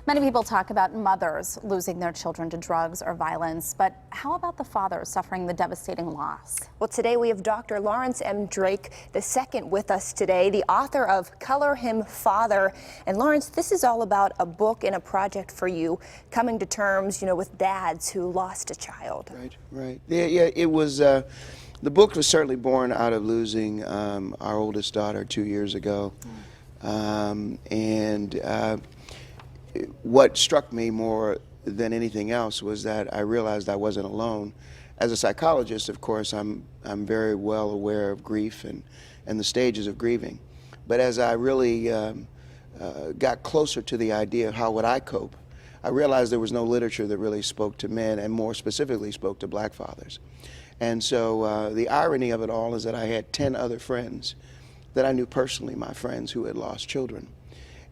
Many people talk about mothers losing their children to drugs or violence, but how about the fathers suffering the devastating loss? Well, today we have Dr. Lawrence M. Drake II with us today, the author of Color Him Father. And Lawrence, this is all about a book and a project for you coming to terms, with dads who lost a child. Right. Yeah, it was, the book was certainly born out of losing our oldest daughter 2 years ago. What struck me more than anything else was that I realized I wasn't alone. As a psychologist, of course, I'm very well aware of grief and the stages of grieving. But as I really got closer to the idea of how would I cope, I realized there was no literature that really spoke to men, and more specifically spoke to black fathers. And so the irony of it all is that I had 10 other friends that I knew personally, my friends who had lost children,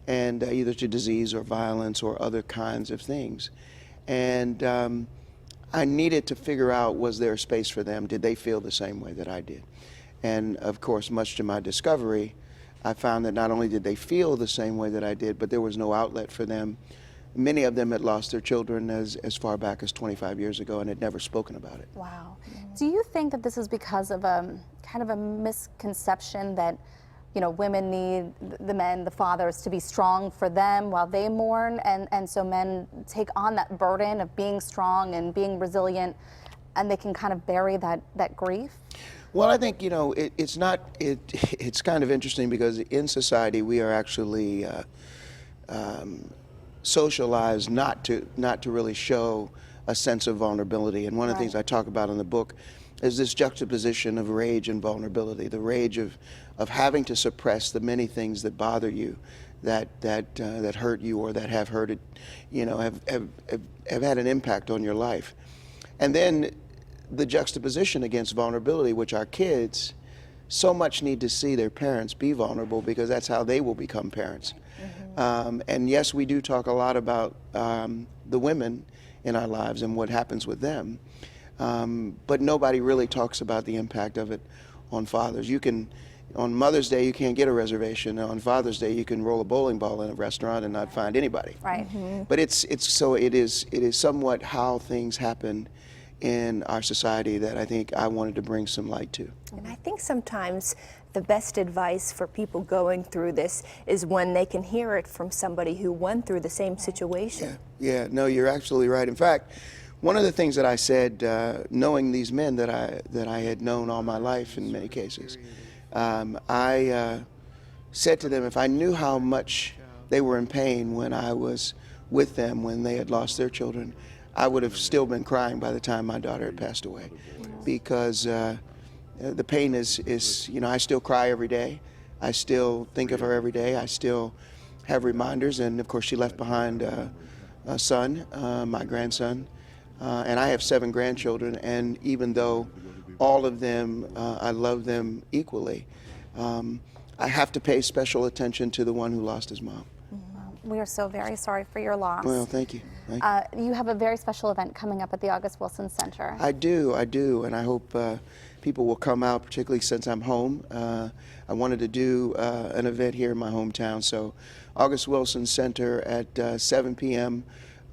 and either to disease or violence or other kinds of things. And I needed to figure out, was there a space for them? Did they feel the same way that I did? And of course, much to my discovery, I found that not only did they feel the same way that I did, but there was no outlet for them. Many of them had lost their children as far back as 25 years ago and had never spoken about it. Wow. Do you think that this is because of a kind of a misconception that women need the men, the fathers, to be strong for them while they mourn, and so men take on that burden of being strong and being resilient, and they can kind of bury that grief? Well, I think, it's kind of interesting because in society we are actually socialized not to really show a sense of vulnerability. And one of the things I talk about in the book is this juxtaposition of rage and vulnerability, the rage of having to suppress the many things that bother you, that hurt you or that have hurted, have had an impact on your life. And then the juxtaposition against vulnerability, which our kids so much need to see their parents be vulnerable because that's how they will become parents. And yes, we do talk a lot about the women in our lives and what happens with them. But nobody really talks about the impact of it on fathers. On Mother's Day, you can't get a reservation. On Father's Day, you can roll a bowling ball in a restaurant and not find anybody. Right. But it is somewhat how things happen in our society that I think I wanted to bring some light to. And I think sometimes the best advice for people going through this is when they can hear it from somebody who went through the same situation. Yeah, no, you're absolutely right. In fact, one of the things that I said, knowing these men that I had known all my life in many cases, I said to them, if I knew how much they were in pain when I was with them, when they had lost their children, I would have still been crying by the time my daughter had passed away. Because the pain is, I still cry every day. I still think of her every day. I still have reminders. And of course, she left behind a son, my grandson. And I have 7 grandchildren, and even though all of them, I love them equally, I have to pay special attention to the one who lost his mom. We are so very sorry for your loss. Well, thank you. You have a very special event coming up at the August Wilson Center. I do, and I hope people will come out, particularly since I'm home. I wanted to do an event here in my hometown, so August Wilson Center at 7 p.m.,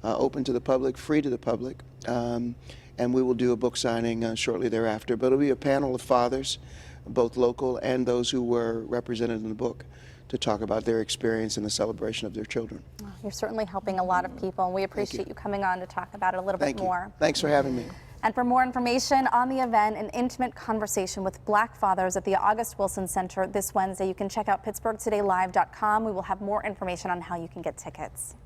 open to the public, free to the public, and we will do a book signing shortly thereafter. But it'll be a panel of fathers, both local and those who were represented in the book, to talk about their experience in the celebration of their children. You're certainly helping a lot of people, and we appreciate you coming on to talk about it a little bit more. Thanks for having me. And for more information on the event, an intimate conversation with Black fathers at the August Wilson Center this Wednesday, you can check out PittsburghTodayLive.com. We will have more information on how you can get tickets.